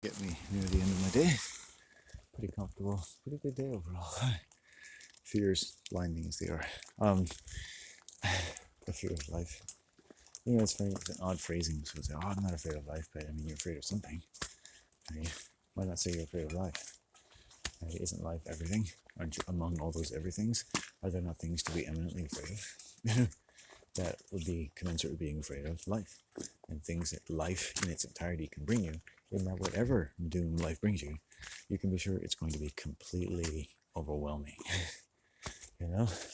Get me near the end of my day. Pretty comfortable, pretty good day overall. Fears blinding as they are. The fear of life. You know, it's funny, it's an odd phrasing. So say, I'm not afraid of life, but I mean, you're afraid of something. Why not say you're afraid of life? Isn't life everything? Aren't you among all those everythings? Are there not things to be eminently afraid of? That would be commensurate with being afraid of life. And things that life in its entirety can bring you, no matter whatever doom life brings you, you can be sure it's going to be completely overwhelming.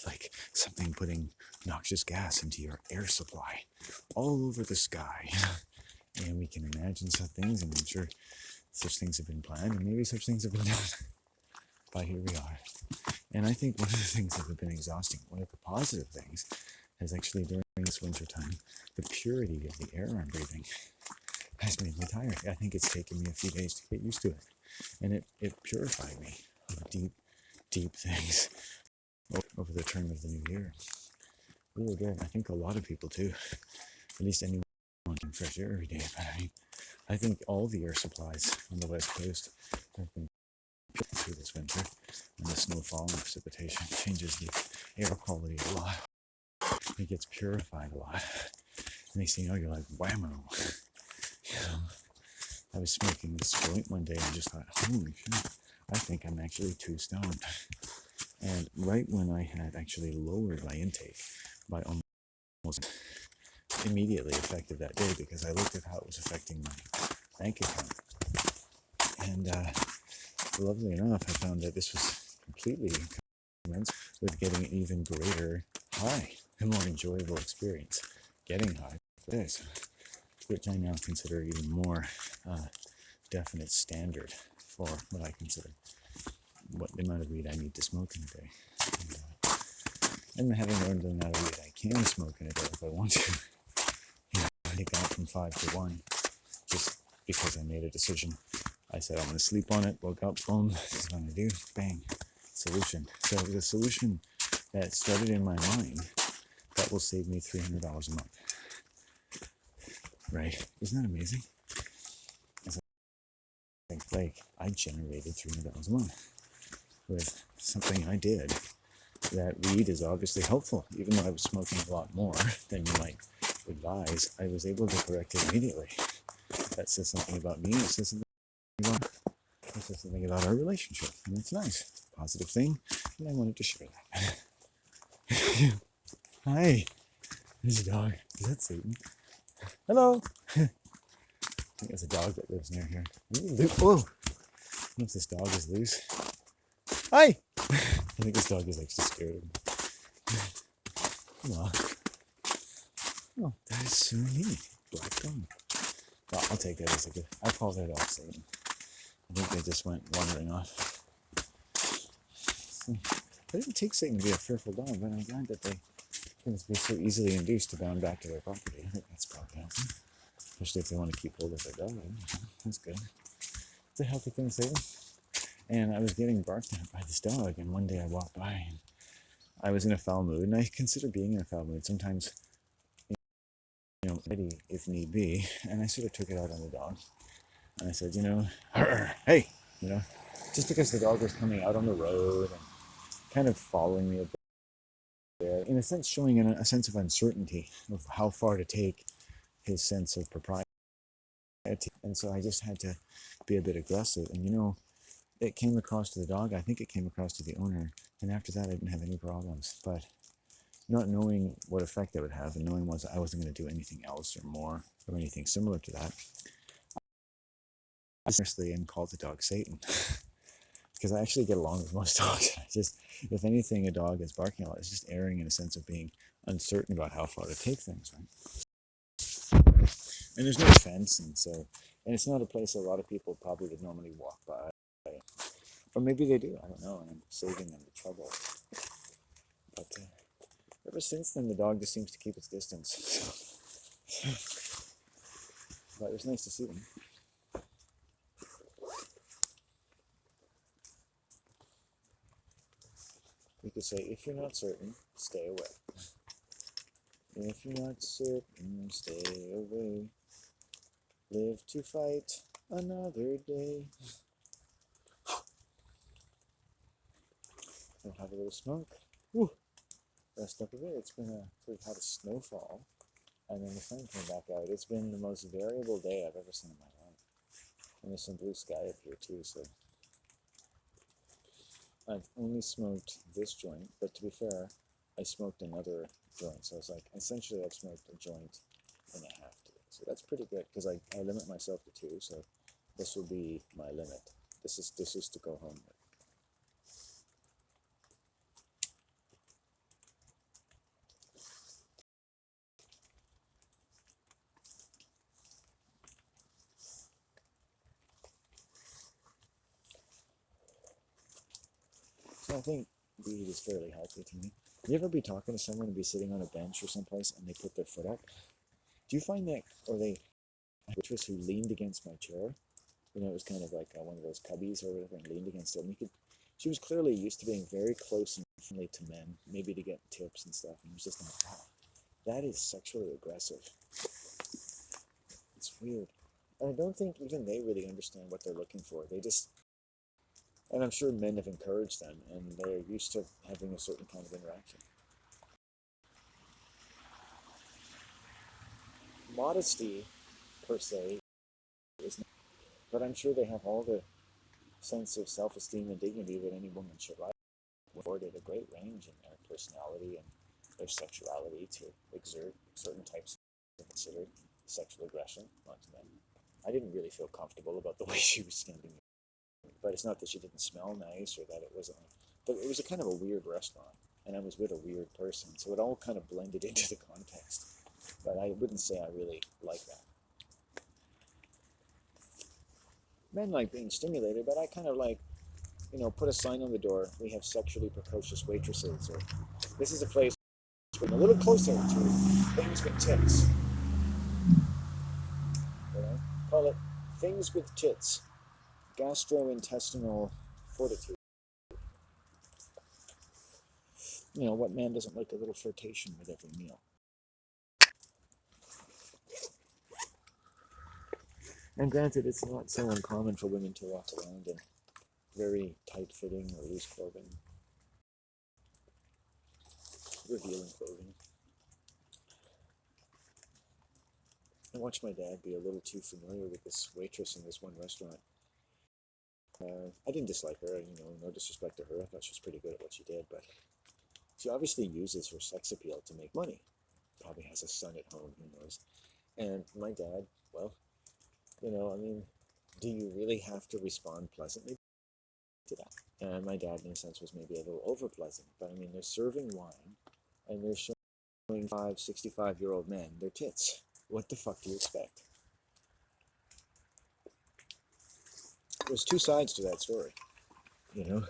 Like something putting noxious gas into your air supply all over the sky. And we can imagine such things, and I'm sure such things have been planned, and maybe such things have been done. But here we are. And I think one of the things that have been exhausting, one of the positive things, is actually during this winter time, the purity of the air I'm breathing has made me tired. I think it's taken me a few days to get used to it. And it purified me of deep, deep things over the turn of the new year. Really good. I think a lot of people too. At least anyone wanting fresh air every day. But I think all the air supplies on the west coast have been through this winter. And the snowfall and precipitation changes the air quality a lot. It gets purified a lot. Next thing you know, you're like, whammo. I was smoking this joint one day and just thought, holy shit, I think I'm actually too stoned. And right when I had actually lowered my intake by almost immediately effective that day, because I looked at how it was affecting my bank account. And lovely enough, I found that this was completely commensurate with getting an even greater high, a more enjoyable experience getting high for this, which I now consider even more definite standard for what I consider what the amount of weed I need to smoke in a day. And having learned the amount of weed I can smoke in a day if I want to, I take that from 5 to 1, just because I made a decision. I said I'm going to sleep on it, woke up, boom, this is what I'm going to do, bang, solution. So the solution that started in my mind that will save me $300 a month. Right? Isn't that amazing? Like I generated $300 a month with something I did. That weed is obviously helpful. Even though I was smoking a lot more than you might advise, I was able to correct it immediately. That says something about me. It says something about our relationship. And it's nice. It's a positive thing. And I wanted to share that. Hi. There's a dog. Is that Satan? Hello. I think there's a dog that lives near here. Whoa. I don't know if this dog is loose. Hi. I think this dog is like just scared of me. Come on. Oh, that is so neat. Black dog. Well, I'll take that as a good. I call their dog Satan. I think they just went wandering off. So, I didn't take Satan to be a fearful dog, but I'm glad that they can be so easily induced to bound back to their property. I think that's probably healthy. Especially if they want to keep hold of their dog. That's good. It's a healthy thing to say. And I was getting barked at by this dog, and one day I walked by and I was in a foul mood, and I consider being in a foul mood sometimes, ready if need be, and I sort of took it out on the dog. And I said, hey, just because the dog was coming out on the road and kind of following me a bit, in a sense showing a sense of uncertainty of how far to take his sense of propriety. And so I just had to be a bit aggressive. And it came across to the dog. I think it came across to the owner. And after that, I didn't have any problems. But not knowing what effect that would have, and knowing I wasn't going to do anything else or more or anything similar to that, I seriously and called the dog Satan. Because I actually get along with most dogs. If anything, a dog is barking a lot. It's just erring in a sense of being uncertain about how far to take things, right? And there's no fence, and it's not a place a lot of people probably would normally walk by. Or maybe they do, I don't know, and I'm saving them the trouble. But ever since then, the dog just seems to keep its distance. But it was nice to see them. We could say, if you're not certain, stay away. If you're not certain, stay away. Live to fight, Another day. I'll have a little smoke. Woo. Rest up a bit. It's been we've had a snowfall, and then the sun came back out. It's been the most variable day I've ever seen in my life. And there's some blue sky up here too, so I've only smoked this joint, but to be fair, I smoked another joint, so it's like essentially I've smoked a joint and a half today. So that's pretty good because I limit myself to two, so this will be my limit. This is to go home with. So I think weed is fairly healthy to me. You ever be talking to someone and be sitting on a bench or someplace and they put their foot up? Do you find that, or they, waitress who leaned against my chair, you know, it was kind of like one of those cubbies or whatever, and leaned against it, and she was clearly used to being very close and friendly to men, maybe to get tips and stuff, and it was just like, wow, that is sexually aggressive. It's weird. And I don't think even they really understand what they're looking for. They just, and I'm sure men have encouraged them, and they're used to having a certain kind of interaction. Modesty, per se, is not, but I'm sure they have all the sense of self-esteem and dignity that any woman should like. Afforded a great range in their personality and their sexuality to exert certain types of considered sexual aggression onto them. I didn't really feel comfortable about the way she was standing, but it's not that she didn't smell nice or that it wasn't. But it was a kind of a weird restaurant, and I was with a weird person, so it all kind of blended into the context. But I wouldn't say I really like that. Men like being stimulated, but I kind of like, you know, put a sign on the door. We have sexually precocious waitresses, or this is a place a little closer to things with tits. You know, call it things with tits, gastrointestinal fortitude. You know, what man doesn't like a little flirtation with every meal? And granted, it's not so uncommon for women to walk around in very tight-fitting or loose clothing, revealing clothing. I watched my dad be a little too familiar with this waitress in this one restaurant. I didn't dislike her, you know, no disrespect to her. I thought she was pretty good at what she did, but she obviously uses her sex appeal to make money. Probably has a son at home, who knows. And my dad, well, you know, I mean, do you really have to respond pleasantly to that? And my dad, in a sense, was maybe a little over pleasant, but I mean, they're serving wine and they're showing 65-year-old men their tits. What the fuck do you expect? There's two sides to that story, you know?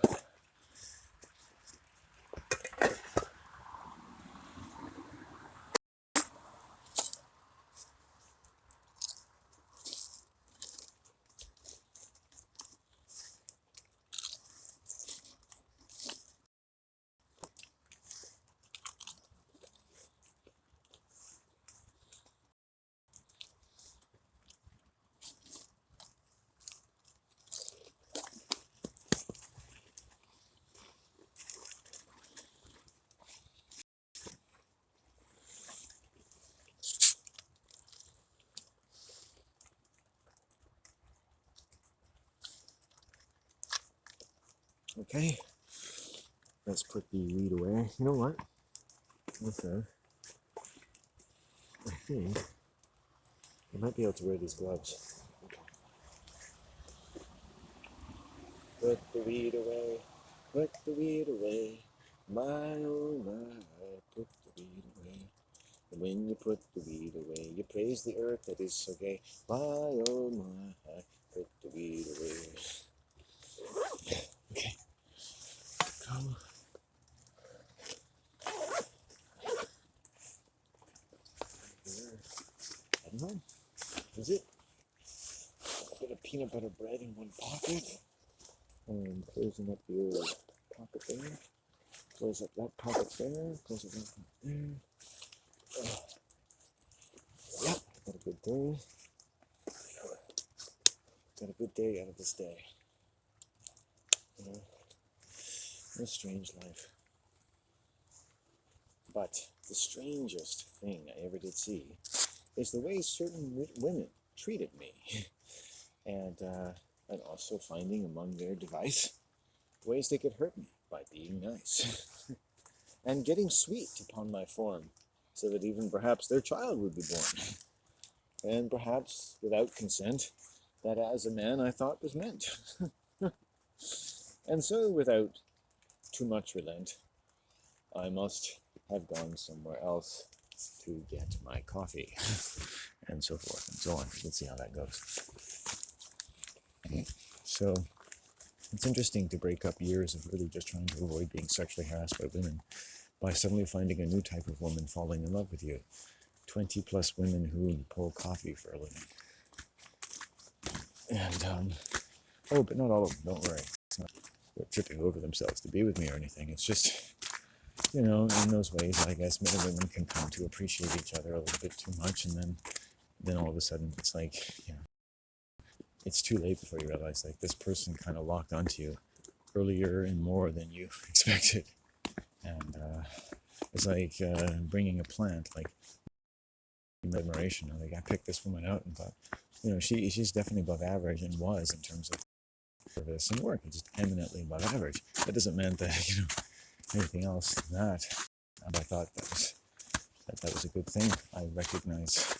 Okay, let's put the weed away. You know what? Also, I think I might be able to wear these gloves. Put the weed away, put the weed away, my oh my, put the weed away. And when you put the weed away, you praise the earth that is so gay. My oh my, put the weed away. Okay, go. I don't know. Is it? A bit of peanut butter bread in one pocket. And closing up the old pocket there. Close up that pocket there. Close up that pocket there. Yep, got a good day. got a good day out of this day. You know, what a strange life. But the strangest thing I ever did see is the way certain women treated me. and also finding among their device ways they could hurt me by being nice. and getting sweet upon my form, so that even perhaps their child would be born. And perhaps without consent, that as a man I thought was meant. And so, without too much relent, I must have gone somewhere else to get my coffee, and so forth and so on. Let's see how that goes. So, it's interesting to break up years of really just trying to avoid being sexually harassed by women by suddenly finding a new type of woman falling in love with you. 20 plus women who pull coffee for a living. And, but not all of them, don't worry. It's not they're tripping over themselves to be with me or anything. It's just, in those ways, I guess men and women can come to appreciate each other a little bit too much, and then all of a sudden it's like, it's too late before you realize, like, this person kind of locked onto you earlier and more than you expected. And it's like bringing a plant, like, admiration. Like, I picked this woman out and thought, she's definitely above average, and was, in terms of service and work. It's just eminently above average. That doesn't mean that, anything else than that. And I thought that was a good thing. I recognize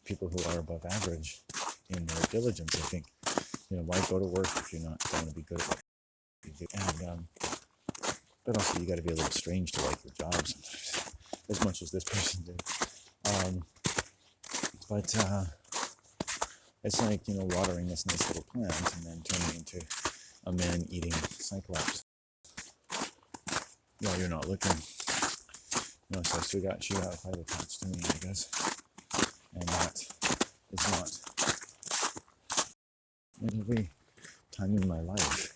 people who are above average in their diligence. I think, why go to work if you're not going to be good at what you do? And but also, you got to be a little strange to like your job sometimes, as much as this person did. But it's like, watering this nice little plant and then turning into a man eating Cyclops. While you're not looking. So she got quite attached to me, I guess. And that is not every time in my life.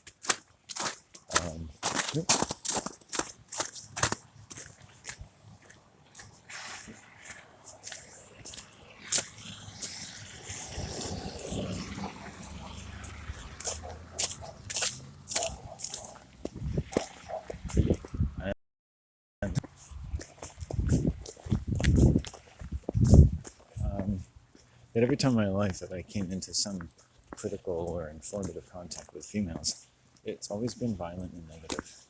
That every time in my life that I came into some critical or informative contact with females, it's always been violent and negative.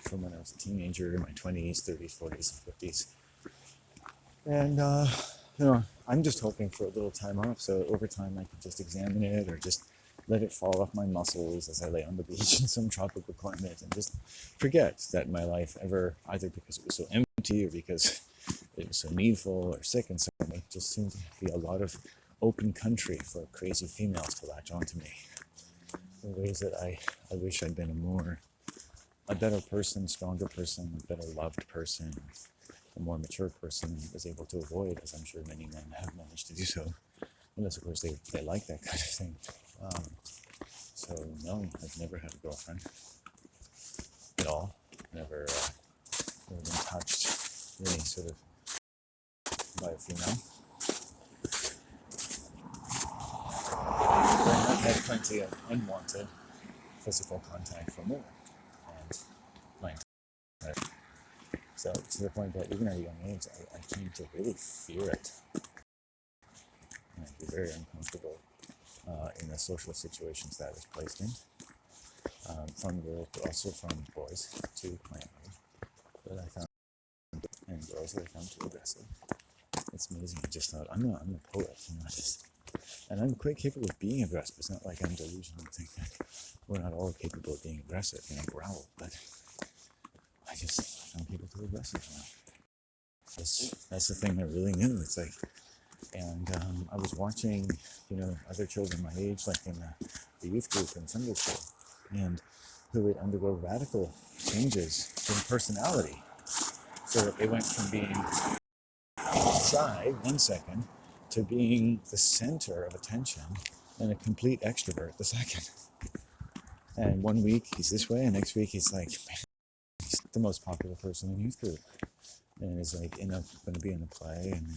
From when I was a teenager, in my 20s, 30s, 40s, and 50s. And, I'm just hoping for a little time off, so over time I could just examine it, or just let it fall off my muscles as I lay on the beach in some tropical climate, and just forget that my life ever, either because it was so empty or because it was so needful or sick and so on. It just seemed to be a lot of open country for crazy females to latch onto me in ways that I wish I'd been a better person, stronger person, a better loved person, a more mature person was able to avoid, as I'm sure many men have managed to do so. Unless, of course, they like that kind of thing. So, no, I've never had a girlfriend at all. Never been touched really sort of by a female. But I have had plenty of unwanted physical contact from women. And my entire life. So, to the point that even at a young age, I came to really fear it. And I'd be very uncomfortable in the social situations that I was placed in. From girls, but also from boys, too, quietly. That I found, and girls that I found too aggressive. It's amazing. I just thought, I'm a poet, and I'm quite capable of being aggressive. It's not like I'm delusional to think that we're not all capable of being aggressive, growl, but I just found people too aggressive. That's the thing I really knew. It's like, and I was watching, other children my age, like in the youth group in Sunday school, and who would undergo radical changes in personality, so that they went from being shy 1 second to being the center of attention and a complete extrovert the second. And 1 week he's this way, and next week he's like, he's the most popular person in youth group, and is like going to be in a play, and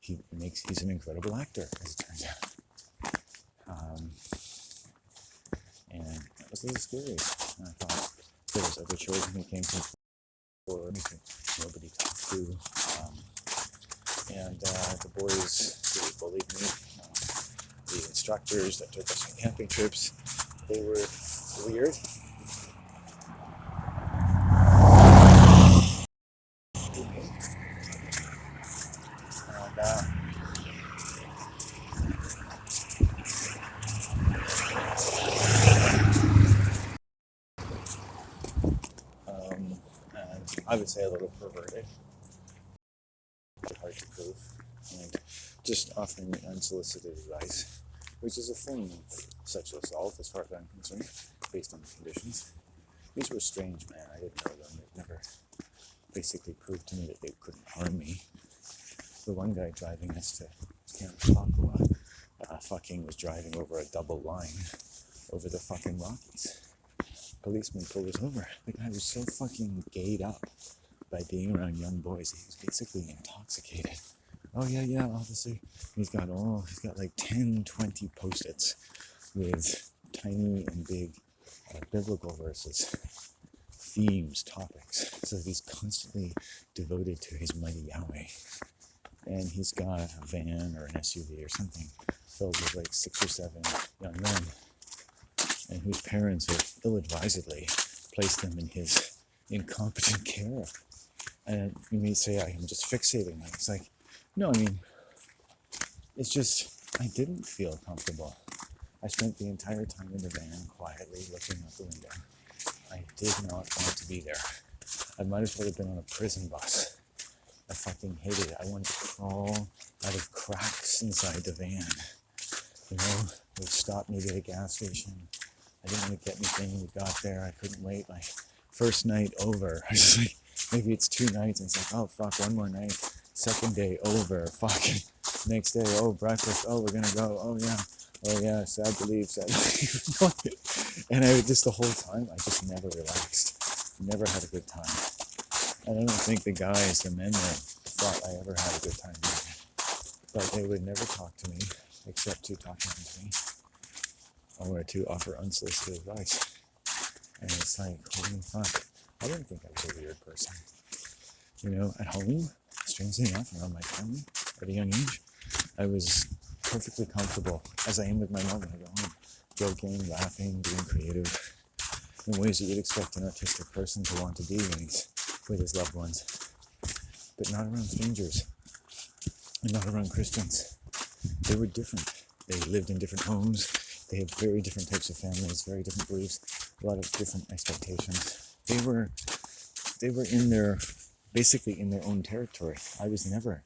he's an incredible actor, as it turns out. Um, and it was a little scary. And I thought there was other children who came from Florida who nobody talked to. And the boys really bullied me. The instructors that took us on camping trips, they were weird. And and I would say a little perverted, hard to prove, and just offering me unsolicited advice, which is a form of sexual assault as far as I'm concerned, based on the conditions. These were strange, man. I didn't know them. They've never basically proved to me that they couldn't harm me. The one guy driving us to Camp Kakua fucking was driving over a double line over the fucking Rockies. Policeman pulled us over. The guy was so fucking gayed up by being around young boys. He was basically intoxicated. Oh yeah, officer. He's got like 10, 20 post-its with tiny and big biblical verses, themes, topics. So he's constantly devoted to his mighty Yahweh. And he's got a van or an SUV or something filled with like 6 or 7 young men, and whose parents have ill-advisedly placed them in his incompetent care. And you may say, I'm just fixating. It's like, no, I mean, it's just, I didn't feel comfortable. I spent the entire time in the van quietly looking out the window. I did not want to be there. I might as well have been on a prison bus. I fucking hated it. I wanted to crawl out of cracks inside the van. You know, they stopped me at a gas station. I didn't want to get anything. We got there. I couldn't wait. My first night over. I was like, maybe it's 2 nights. And it's like, oh, fuck, one more night. Second day over. Fucking next day, oh, breakfast. Oh, we're going to go. Oh, yeah, sad to leave. And I just the whole time, I just never relaxed. Never had a good time. I don't think the guys, the men there, thought I ever had a good time either. But they would never talk to me, except to talk down to me, or to offer unsolicited advice. And it's like, holy fuck, I didn't think I was a weird person. You know, at home, strangely enough, around my family, at a young age, I was perfectly comfortable, as I am with my mom when I go home, joking, laughing, being creative, in ways that you'd expect an artistic person to want to be when he's with his loved ones, but not around strangers, and not around Christians. They were different. They lived in different homes. They had very different types of families, very different beliefs, a lot of different expectations. They were basically in their own territory. I was never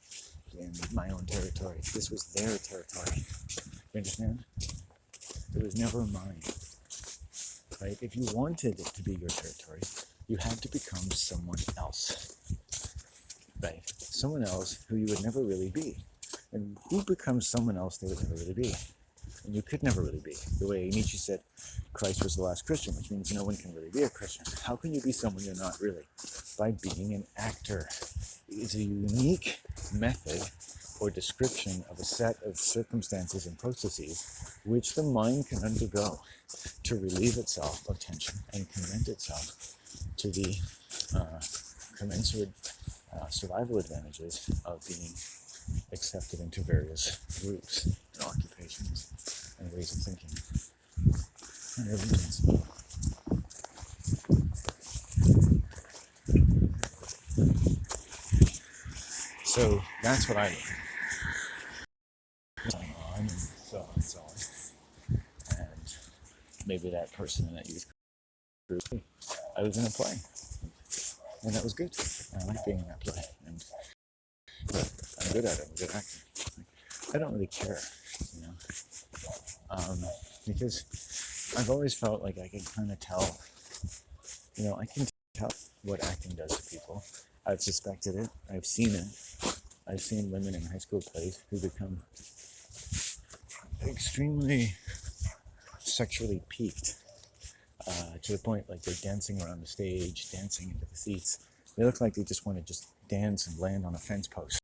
in my own territory. This was their territory. You understand? It was never mine. Right? If you wanted it to be your territory, you had to become someone else. Right? Someone else who you would never really be. And who becomes someone else they would never really be? And you could never really be. The way Nietzsche said Christ was the last Christian, which means no one can really be a Christian. How can you be someone you're not really? By being an actor. It's a unique method or description of a set of circumstances and processes which the mind can undergo to relieve itself of tension and commend itself to the commensurate survival advantages of being accepted into various groups and occupations and ways of thinking and religions. So that's what I learned. And so on and so on. And maybe that person in that youth group, I was in a play. And that was good. I like being in that play. And I'm good at it. I'm a good actor. I don't really care, you know, because I've always felt like I can kind of tell, you know, I can tell what acting does to people. I've suspected it. I've seen it. I've seen women in high school plays who become extremely sexually piqued to the point like they're dancing around the stage, dancing into the seats. They look like they just want to just dance and land on a fence post.